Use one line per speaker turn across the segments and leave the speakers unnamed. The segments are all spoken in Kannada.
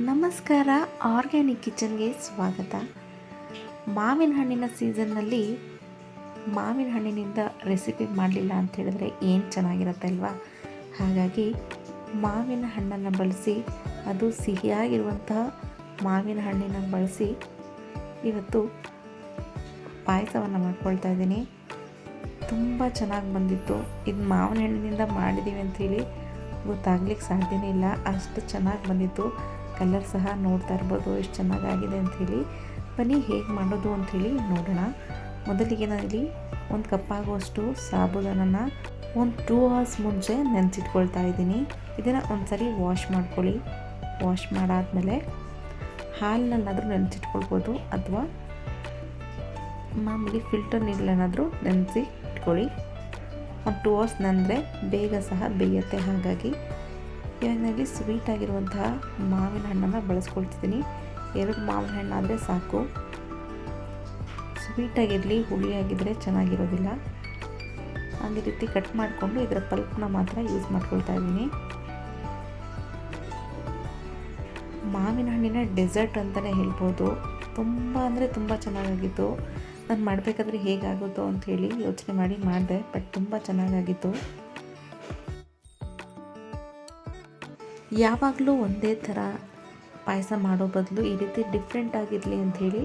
ನಮಸ್ಕಾರ. ಆರ್ಗ್ಯಾನಿಕ್ ಕಿಚನ್ಗೆ ಸ್ವಾಗತ. ಮಾವಿನ ಹಣ್ಣಿನ ಸೀಸನ್ನಲ್ಲಿ ಮಾವಿನ ಹಣ್ಣಿನಿಂದ ರೆಸಿಪಿ ಮಾಡಲಿಲ್ಲ ಅಂತ ಹೇಳಿದ್ರೆ ಏನು ಚೆನ್ನಾಗಿರುತ್ತೆ ಅಲ್ವಾ? ಹಾಗಾಗಿ ಮಾವಿನ ಹಣ್ಣನ್ನು ಬಳಸಿ, ಅದು ಸಿಹಿಯಾಗಿರುವಂತಹ ಮಾವಿನ ಹಣ್ಣಿನ ಬಳಸಿ ಇವತ್ತು ಪಾಯಸವನ್ನು ಮಾಡ್ಕೊಳ್ತಾ ಇದ್ದೀನಿ. ತುಂಬ ಚೆನ್ನಾಗಿ ಬಂದಿತ್ತು. ಇದು ಮಾವಿನ ಹಣ್ಣಿನಿಂದ ಮಾಡಿದ್ದೀವಿ ಅಂಥೇಳಿ ಗೊತ್ತಾಗ್ಲಿಕ್ಕೆ ಸಾಧ್ಯನೇ ಇಲ್ಲ, ಅಷ್ಟು ಚೆನ್ನಾಗಿ ಬಂದಿತ್ತು. ಕಲರ್ ಸಹ ನೋಡ್ತಾ ಇರ್ಬೋದು ಎಷ್ಟು ಚೆನ್ನಾಗಾಗಿದೆ ಅಂಥೇಳಿ. ಬನ್ನಿ ಹೇಗೆ ಮಾಡೋದು ಅಂಥೇಳಿ ನೋಡೋಣ. ಮೊದಲಿಗೆ ನಾನಿಲ್ಲಿ 1 ಕಪ್ ಆಗುವಷ್ಟು ಸಾಬೂದನ್ನು ಒಂದು 2 ಅವರ್ಸ್ ಮುಂಚೆ ನೆನೆಸಿಟ್ಕೊಳ್ತಾ ಇದ್ದೀನಿ. ಇದನ್ನು ಒಂದ್ಸರಿ ವಾಶ್ ಮಾಡ್ಕೊಳ್ಳಿ. ವಾಶ್ ಮಾಡಾದಮೇಲೆ ಹಾಲಿನಲ್ಲಾದರೂ ನೆನೆಸಿಟ್ಕೊಳ್ಬೋದು, ಅಥವಾ ಮಾಮೂಲಿ ಫಿಲ್ಟರ್ ನೀರಲ್ಲೇನಾದರೂ ನೆನೆಸಿ ಇಟ್ಕೊಳ್ಳಿ. ಒಂದು 2 ಅವರ್ಸ್ ನೆನೆದ್ರೆ ಬೇಗ ಸಹ ಬೇಯುತ್ತೆ. ಹಾಗಾಗಿ ಇವಾಗ ನಾನಿಲ್ಲಿ ಸ್ವೀಟ್ ಆಗಿರುವಂತಹ ಮಾವಿನ ಹಣ್ಣನ್ನು ಬಳಸ್ಕೊಳ್ತಿದ್ದೀನಿ. 2 ಮಾವಿನ ಹಣ್ಣಾದರೆ ಸಾಕು. ಸ್ವೀಟಾಗಿರಲಿ, ಹುಳಿಯಾಗಿದ್ದರೆ ಚೆನ್ನಾಗಿರೋದಿಲ್ಲ. ಅದೇ ರೀತಿ ಕಟ್ ಮಾಡಿಕೊಂಡು ಇದರ ಪಲ್ಪ್ನ ಮಾತ್ರ ಯೂಸ್ ಮಾಡ್ಕೊಳ್ತಾ ಇದ್ದೀನಿ. ಮಾವಿನ ಹಣ್ಣಿನ ಡೆಸರ್ಟ್ ಅಂತಲೇ ಹೇಳ್ಬೋದು. ತುಂಬ ಅಂದರೆ ತುಂಬ ಚೆನ್ನಾಗಾಗಿತ್ತು. ನಾನು ಮಾಡಬೇಕಾದ್ರೆ ಹೇಗಾಗುತ್ತೋ ಅಂಥೇಳಿ ಯೋಚನೆ ಮಾಡಿ ಮಾಡಿದೆ, ಬಟ್ ತುಂಬ ಚೆನ್ನಾಗಾಗಿತ್ತು. ಯಾವಾಗಲೂ ಒಂದೇ ಥರ ಪಾಯಸ ಮಾಡೋ ಬದಲು ಈ ರೀತಿ ಡಿಫ್ರೆಂಟ್ ಆಗಿರಲಿ ಅಂಥೇಳಿ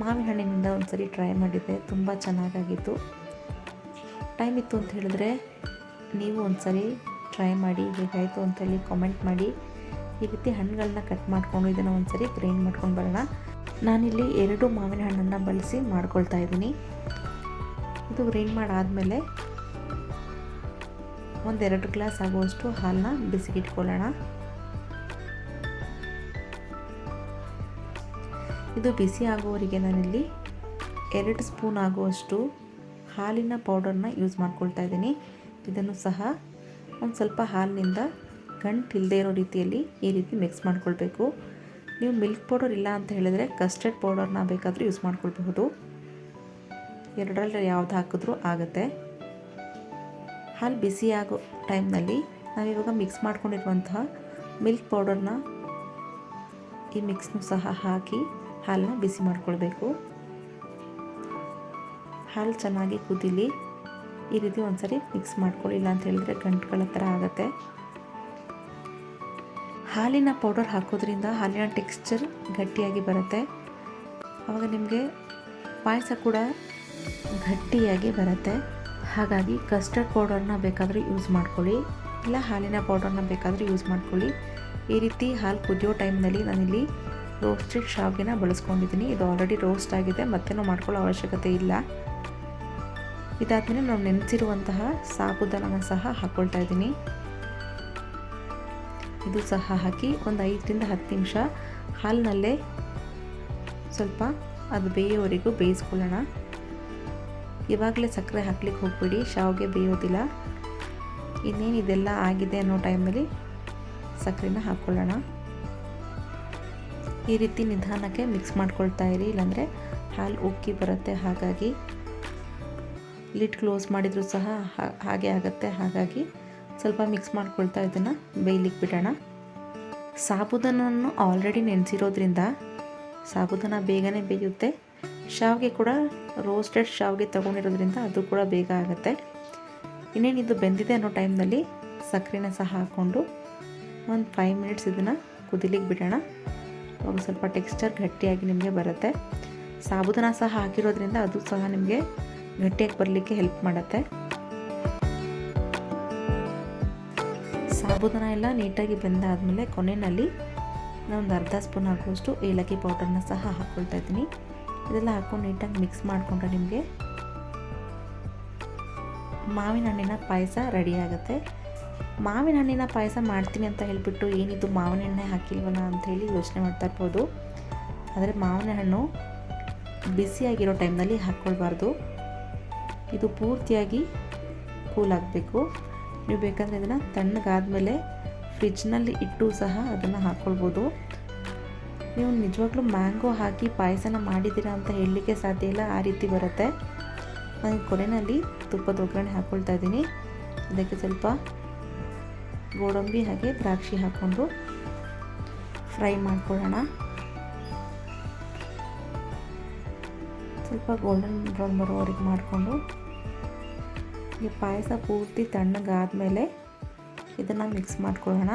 ಮಾವಿನ ಹಣ್ಣಿನಿಂದ ಒಂದ್ಸರಿ ಟ್ರೈ ಮಾಡಿದ್ದೆ. ತುಂಬ ಚೆನ್ನಾಗಾಗಿತ್ತು. ಟೈಮ್ ಇತ್ತು ಅಂತ ಹೇಳಿದ್ರೆ ನೀವು ಒಂದ್ಸರಿ ಟ್ರೈ ಮಾಡಿ, ಹೇಗಾಯಿತು ಅಂತೇಳಿ ಕಾಮೆಂಟ್ ಮಾಡಿ. ಈ ರೀತಿ ಹಣ್ಣುಗಳನ್ನ ಕಟ್ ಮಾಡಿಕೊಂಡು ಇದನ್ನು ಒಂದ್ಸರಿ ಗ್ರೈಂಡ್ ಮಾಡ್ಕೊಂಡು ಬರೋಣ. ನಾನಿಲ್ಲಿ 2 ಮಾವಿನ ಹಣ್ಣನ್ನು ಬಳಸಿ ಮಾಡ್ಕೊಳ್ತಾ ಇದ್ದೀನಿ. ಇದು ಗ್ರೈಂಡ್ ಮಾಡಾದಮೇಲೆ 1-2 ಗ್ಲಾಸ್ ಆಗುವಷ್ಟು ಹಾಲನ್ನ ಬಿಸಿಗಿಟ್ಕೊಳ್ಳೋಣ. ಇದು ಬಿಸಿ ಆಗುವವರೆಗೆ ನಾನಿಲ್ಲಿ 2 ಸ್ಪೂನ್ ಆಗುವಷ್ಟು ಹಾಲಿನ ಪೌಡರ್ನ ಯೂಸ್ ಮಾಡ್ಕೊಳ್ತಾ ಇದ್ದೀನಿ. ಇದನ್ನು ಸಹ ಒಂದು ಸ್ವಲ್ಪ ಹಾಲಿನಿಂದ ಗಂಟಿಲ್ಲದೆ ಇರೋ ರೀತಿಯಲ್ಲಿ ಈ ರೀತಿ ಮಿಕ್ಸ್ ಮಾಡ್ಕೊಳ್ಬೇಕು. ನೀವು ಮಿಲ್ಕ್ ಪೌಡರ್ ಇಲ್ಲ ಅಂತ ಹೇಳಿದ್ರೆ ಕಸ್ಟರ್ಡ್ ಪೌಡರ್ನ ಬೇಕಾದರೂ ಯೂಸ್ ಮಾಡ್ಕೊಳ್ಬಹುದು. 2ರಲ್ಲಿ ಯಾವ್ದು ಹಾಕಿದ್ರೂ ಆಗುತ್ತೆ. ಹಾಲು ಬಿಸಿ ಆಗೋ ಟೈಮ್ನಲ್ಲಿ ನಾವಿವಾಗ ಮಿಕ್ಸ್ ಮಾಡ್ಕೊಂಡಿರುವಂತಹ ಮಿಲ್ಕ್ ಪೌಡರ್ನ ಈ ಮಿಕ್ಸ್ನೂ ಸಹ ಹಾಕಿ ಹಾಲನ್ನ ಬಿಸಿ ಮಾಡ್ಕೊಳ್ಬೇಕು. ಹಾಲು ಚೆನ್ನಾಗಿ ಕುದೀಲಿ. ಈ ರೀತಿ ಒಂದ್ಸರಿ ಮಿಕ್ಸ್ ಮಾಡ್ಕೊಳ್ಳಿಲ್ಲ ಅಂತ ಹೇಳಿದ್ರೆ ಗಂಟುಗಳ ಥರ ಆಗುತ್ತೆ. ಹಾಲಿನ ಪೌಡರ್ ಹಾಕೋದ್ರಿಂದ ಹಾಲಿನ ಟೆಕ್ಸ್ಚರ್ ಗಟ್ಟಿಯಾಗಿ ಬರುತ್ತೆ. ಆವಾಗ ನಿಮಗೆ ಪಾಯಸ ಕೂಡ ಗಟ್ಟಿಯಾಗಿ ಬರುತ್ತೆ. ಹಾಗಾಗಿ ಕಸ್ಟರ್ಡ್ ಪೌಡರ್ನ ಬೇಕಾದರೆ ಯೂಸ್ ಮಾಡ್ಕೊಳ್ಳಿ, ಇಲ್ಲ ಹಾಲಿನ ಪೌಡರ್ನ ಬೇಕಾದರೆ ಯೂಸ್ ಮಾಡ್ಕೊಳ್ಳಿ. ಈ ರೀತಿ ಹಾಲು ಕುದಿಯೋ ಟೈಮ್ನಲ್ಲಿ ನಾನಿಲ್ಲಿ ರೋಸ್ಟೆಡ್ ಶಾವಿಗೆನ ಬಳಸ್ಕೊಂಡಿದ್ದೀನಿ. ಇದು ಆಲ್ರೆಡಿ ರೋಸ್ಟ್ ಆಗಿದೆ, ಮತ್ತೇನೂ ಮಾಡ್ಕೊಳ್ಳೋ ಅವಶ್ಯಕತೆ ಇಲ್ಲ. ಇದಾದಮೇಲೆ ನಾವು ನೆನೆಸಿರುವಂತಹ ಸಾಬೂದನ್ನ ಸಹ ಹಾಕ್ಕೊಳ್ತಾ ಇದ್ದೀನಿ. ಇದು ಸಹ ಹಾಕಿ ಒಂದು 5-10 ನಿಮಿಷ ಹಾಲಿನಲ್ಲೇ ಸ್ವಲ್ಪ ಅದು ಬೇಯೋವರೆಗೂ ಬೇಯಿಸ್ಕೊಳ್ಳೋಣ. ಇವಾಗಲೇ ಸಕ್ಕರೆ ಹಾಕ್ಲಿಕ್ಕೆ ಹೋಗ್ಬಿಡಿ, ಶಾವಿಗೆ ಬೇಯೋದಿಲ್ಲ. ಇನ್ನೇನು ಇದೆಲ್ಲ ಆಗಿದೆ ಅನ್ನೋ ಟೈಮಲ್ಲಿ ಸಕ್ಕರೆನ ಹಾಕ್ಕೊಳ್ಳೋಣ. ಈ ರೀತಿ ನಿಧಾನಕ್ಕೆ ಮಿಕ್ಸ್ ಮಾಡ್ಕೊಳ್ತಾ ಇರಿ, ಇಲ್ಲಾಂದರೆ ಹಾಲು ಉಕ್ಕಿ ಬರುತ್ತೆ. ಹಾಗಾಗಿ ಲಿಡ್ ಕ್ಲೋಸ್ ಮಾಡಿದರೂ ಸಹ ಹಾಗೆ ಆಗುತ್ತೆ. ಹಾಗಾಗಿ ಸ್ವಲ್ಪ ಮಿಕ್ಸ್ ಮಾಡ್ಕೊಳ್ತಾ ಇದನ್ನು ಬೇಯಲಿಕ್ಕೆ ಬಿಡೋಣ. ಸಾಬೂದನನ್ನು ಆಲ್ರೆಡಿ ನೆನೆಸಿರೋದ್ರಿಂದ ಸಾಬೂದನ ಬೇಗನೆ ಬೇಯುತ್ತೆ. ಶಾವಿಗೆ ಕೂಡ ರೋಸ್ಟೆಡ್ ಶಾವಿಗೆ ತೊಗೊಂಡಿರೋದ್ರಿಂದ ಅದು ಕೂಡ ಬೇಗ ಆಗುತ್ತೆ. ಇನ್ನೇನಿದು ಬೆಂದಿದೆ ಅನ್ನೋ ಟೈಮ್ನಲ್ಲಿ ಸಕ್ಕರೆನ ಸಹ ಹಾಕ್ಕೊಂಡು ಒಂದು 5 ಮಿನಿಟ್ಸ್ ಇದನ್ನು ಕುದಿಲಿಕ್ಕೆ ಬಿಡೋಣ. ಅವಾಗ ಸ್ವಲ್ಪ ಟೆಕ್ಸ್ಚರ್ ಗಟ್ಟಿಯಾಗಿ ನಿಮಗೆ ಬರುತ್ತೆ. ಸಾಬೂದನ ಸಹ ಹಾಕಿರೋದ್ರಿಂದ ಅದು ಸಹ ನಿಮಗೆ ಗಟ್ಟಿಯಾಗಿ ಬರಲಿಕ್ಕೆ ಹೆಲ್ಪ್ ಮಾಡುತ್ತೆ. ಸಾಬೂದನ ಎಲ್ಲ ನೀಟಾಗಿ ಬೆಂದಾದಮೇಲೆ ಕೊನೆಯಲ್ಲಿ ನಾನೊಂದು ಅರ್ಧ ಸ್ಪೂನ್ ಆಗುವಷ್ಟು ಏಲಕ್ಕಿ ಪೌಡರ್ನ ಸಹ ಹಾಕ್ಕೊಳ್ತಾ ಇದ್ದೀನಿ. ಇದೆಲ್ಲ ಹಾಕ್ಕೊಂಡು ನೀಟಾಗಿ ಮಿಕ್ಸ್ ಮಾಡಿಕೊಂಡ್ರೆ ನಿಮಗೆ ಮಾವಿನ ಹಣ್ಣಿನ ಪಾಯಸ ರೆಡಿ ಆಗುತ್ತೆ. ಮಾವಿನ ಹಣ್ಣಿನ ಪಾಯಸ ಮಾಡ್ತೀನಿ ಅಂತ ಹೇಳಿಬಿಟ್ಟು ಏನಿದು ಮಾವಿನ ಹಣ್ಣೆ ಹಾಕಿಲ್ವಲ್ಲ ಅಂಥೇಳಿ ಯೋಚನೆ ಮಾಡ್ತಾ ಇರ್ಬೋದು. ಆದರೆ ಮಾವಿನ ಹಣ್ಣು ಬಿಸಿಯಾಗಿರೋ ಟೈಮ್ನಲ್ಲಿ ಹಾಕ್ಕೊಳ್ಬಾರ್ದು. ಇದು ಪೂರ್ತಿಯಾಗಿ ಕೂಲ್ ಆಗಬೇಕು. ನೀವು ಬೇಕಂದರೆ ಇದನ್ನು ತಣ್ಣಗಾದಮೇಲೆ ಫ್ರಿಜ್ನಲ್ಲಿ ಇಟ್ಟು ಸಹ ಅದನ್ನು ಹಾಕ್ಕೊಳ್ಬೋದು. ನೀವು ನಿಜವಾಗ್ಲೂ ಮ್ಯಾಂಗೋ ಹಾಕಿ ಪಾಯಸನ ಮಾಡಿದ್ದೀರಾ ಅಂತ ಹೇಳಲಿಕ್ಕೆ ಸಾಧ್ಯ ಇಲ್ಲ, ಆ ರೀತಿ ಬರುತ್ತೆ. ನಾನು ಕೊನೆಯಲ್ಲಿ ತುಪ್ಪದ ಒಗ್ಗರಣೆ ಹಾಕ್ಕೊಳ್ತಾ ಇದ್ದೀನಿ. ಅದಕ್ಕೆ ಸ್ವಲ್ಪ ಗೋಡಂಬಿ ಹಾಗೆ ದ್ರಾಕ್ಷಿ ಹಾಕ್ಕೊಂಡು ಫ್ರೈ ಮಾಡ್ಕೊಳ್ಳೋಣ. ಸ್ವಲ್ಪ ಗೋಲ್ಡನ್ ಬ್ರೌನ್ ಬರೋವರೆಗೆ ಮಾಡಿಕೊಂಡು ಈ ಪಾಯಸ ಪೂರ್ತಿ ತಣ್ಣಗಾದ್ಮೇಲೆ ಇದನ್ನು ಮಿಕ್ಸ್ ಮಾಡ್ಕೊಳ್ಳೋಣ.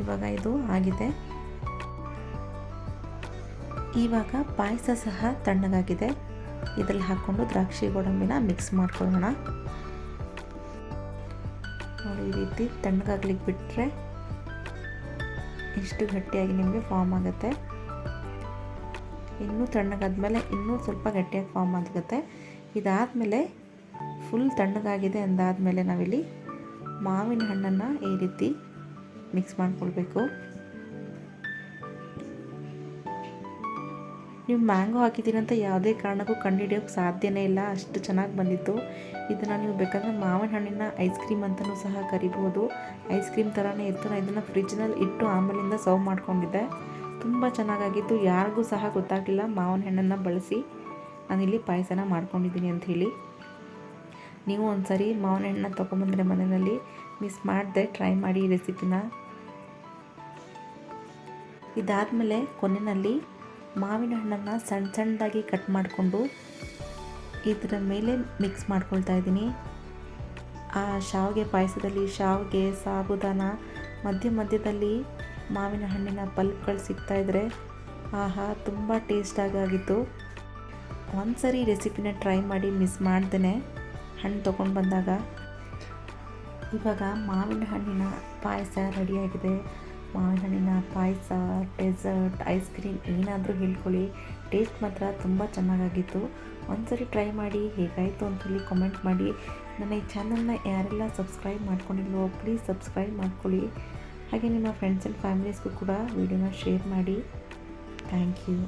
ಇವಾಗ ಇದು ಆಗಿದೆ. ಇವಾಗ ಪಾಯಸ ಸಹ ತಣ್ಣಗಾಗಿದೆ. ಇದರಲ್ಲಿ ಹಾಕ್ಕೊಂಡು ದ್ರಾಕ್ಷಿ ಗೋಡಂಬಿನ ಮಿಕ್ಸ್ ಮಾಡ್ಕೊಳ್ಳೋಣ. ನೋಡಿ, ಈ ರೀತಿ ತಣ್ಣಗಾಗ್ಲಿಕ್ಕೆ ಬಿಟ್ಟರೆ ಇಷ್ಟು ಗಟ್ಟಿಯಾಗಿ ನಿಮಗೆ ಫಾರ್ಮ್ ಆಗುತ್ತೆ. ಇನ್ನೂ ತಣ್ಣಗಾದ್ಮೇಲೆ ಇನ್ನೂ ಸ್ವಲ್ಪ ಗಟ್ಟಿಯಾಗಿ ಫಾರ್ಮ್ ಆಗುತ್ತೆ. ಇದಾದಮೇಲೆ ಫುಲ್ ತಣ್ಣಗಾಗಿದೆ ಅಂದಾದಮೇಲೆ ನಾವಿಲ್ಲಿ ಮಾವಿನ ಹಣ್ಣನ್ನು ಈ ರೀತಿ ಮಿಕ್ಸ್ ಮಾಡ್ಕೊಳ್ಬೇಕು. ನೀವು ಮ್ಯಾಂಗೋ ಹಾಕಿದ್ದೀರಿ ಅಂತ ಯಾವುದೇ ಕಾರಣಕ್ಕೂ ಕಂಡುಹಿಡಿಯೋಕ್ಕೆ ಸಾಧ್ಯನೇ ಇಲ್ಲ, ಅಷ್ಟು ಚೆನ್ನಾಗಿ ಬಂದಿತ್ತು. ಇದನ್ನು ನೀವು ಬೇಕಾದರೆ ಮಾವಿನ ಹಣ್ಣಿನ ಐಸ್ ಕ್ರೀಮ್ ಅಂತಲೂ ಸಹ ಕರಿಬೋದು. ಐಸ್ ಕ್ರೀಮ್ ಥರನೇ ಇತ್ತು. ನಾನು ಇದನ್ನು ಫ್ರಿಜ್ನಲ್ಲಿ ಇಟ್ಟು ಆಮೇಲಿಂದ ಸರ್ವ್ ಮಾಡ್ಕೊಂಡಿದ್ದೆ. ತುಂಬ ಚೆನ್ನಾಗಾಗಿತ್ತು. ಯಾರಿಗೂ ಸಹ ಗೊತ್ತಾಗಲಿಲ್ಲ ಮಾವಿನ ಹಣ್ಣನ್ನು ಬಳಸಿ ನಾನಿಲ್ಲಿ ಪಾಯಸನ ಮಾಡ್ಕೊಂಡಿದ್ದೀನಿ ಅಂಥೇಳಿ. ನೀವು ಒಂದು ಸರಿ ಮಾವಿನ ಹಣ್ಣನ್ನ ತೊಗೊಂಬಂದರೆ ಮನೆಯಲ್ಲಿ ಮಿಸ್ ಮಾಡದೆ ಟ್ರೈ ಮಾಡಿ ಈ ರೆಸಿಪಿನ. ಇದಾದಮೇಲೆ ಕೊನೆಯಲ್ಲಿ ಮಾವಿನ ಹಣ್ಣನ್ನು ಸಣ್ಣ ಸಣ್ಣದಾಗಿ ಕಟ್ ಮಾಡಿಕೊಂಡು ಇದರ ಮೇಲೆ ಮಿಕ್ಸ್ ಮಾಡ್ಕೊಳ್ತಾ ಇದ್ದೀನಿ. ಆ ಶಾವಿಗೆ ಪಾಯಸದಲ್ಲಿ ಶಾವಿಗೆ, ಸಾಬುದಾನ, ಮಧ್ಯದಲ್ಲಿ ಮಾವಿನ ಹಣ್ಣಿನ ಪಲ್ಪ್ಗಳು ಸಿಗ್ತಾಯಿದ್ರೆ ಆಹಾ, ತುಂಬ ಟೇಸ್ಟಾಗಿತ್ತು. ಒಂದು ಸರಿ ರೆಸಿಪಿನ ಟ್ರೈ ಮಾಡಿ ಮಿಸ್ ಮಾಡ್ದೇ ಹಣ್ಣು ತೊಗೊಂಡು ಬಂದಾಗ. ಇವಾಗ ಮಾವಿನ ಹಣ್ಣಿನ ಪಾಯಸ ರೆಡಿಯಾಗಿದೆ. ಮಾವಿನ ಹಣ್ಣಿನ ಪಾಯಸ, ಡೆಸರ್ಟ್, ಐಸ್ ಕ್ರೀಮ್ ಏನಾದರೂ ಹೇಳ್ಕೊಳ್ಳಿ, ಟೇಸ್ಟ್ ಮಾತ್ರ ತುಂಬ ಚೆನ್ನಾಗಾಗಿತ್ತು. ಒಂದ್ಸರಿ ಟ್ರೈ ಮಾಡಿ ಹೇಗಾಯಿತು ಅಂತೇಳಿ ಕಾಮೆಂಟ್ ಮಾಡಿ. ನನ್ನ ಈ ಚಾನಲ್ನ ಯಾರೆಲ್ಲ ಸಬ್ಸ್ಕ್ರೈಬ್ ಮಾಡ್ಕೊಂಡಿಲ್ವೋ ಪ್ಲೀಸ್ ಸಬ್ಸ್ಕ್ರೈಬ್ ಮಾಡ್ಕೊಳ್ಳಿ. ಹಾಗೆ ನಿಮ್ಮ ಫ್ರೆಂಡ್ಸ್ ಆ್ಯಂಡ್ ಫ್ಯಾಮಿಲೀಸ್ಗೂ ಕೂಡ ವಿಡಿಯೋನ ಶೇರ್ ಮಾಡಿ. Thank you.